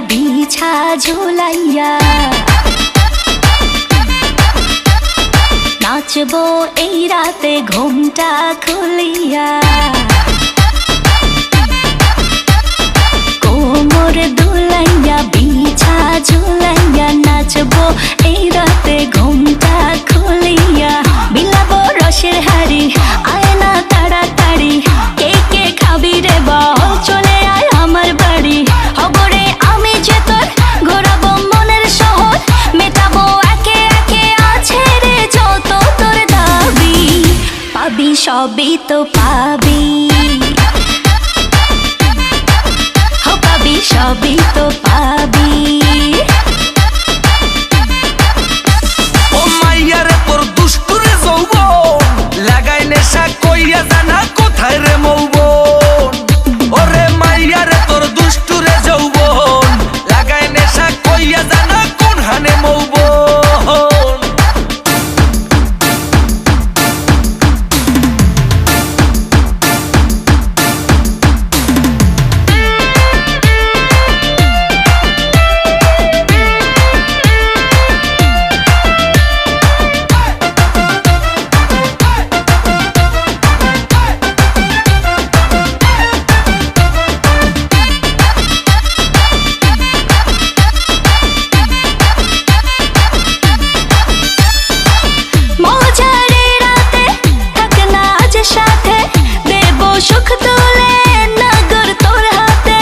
বিছা ঝুলাইয়া নাচবো এই রাতে ঘুমটা খুলিয়া কোমর দুলাইয়া বিছা ঝুলাইয়া নাচবো এই রাতে ঘুমটা খুলিয়া বিলাবো রসের হাড়ি আয় না তাড়াতাড়ি কে কে খাবি রে বল চলে আয় আমার বাড়ি হবরে আমি যে তোর ঘোরাবো মনের শহর মেটাবো একে একে আছে রে যত তোর দাবি পাবি সবই তো পাবি পাবি সবই তো পাবি ও মাইয়া রে তোর দুষ্টুরে যৌবন লাগাই নেশা কইয়া জানা কোথায় রে মৌবন ওরে মাইয়া রে তোর দুষ্টুরে যৌবন লাগাই নেশা কইয়া জানা কোন হানে মৌবন সুখ তুলে নগর তোর হাতে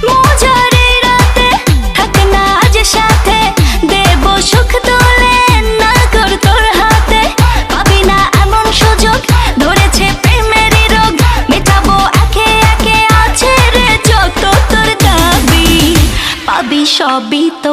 মজারে রাতে থাক না আজ সাথে দেব সুখ তুলে নগর তোর হাতে পাবি না এমন সুযোগ ধরেছে প্রেমেরই রোগ মেটাবো একে একে আছে রে যত তোর দাবি পাবি সবই তো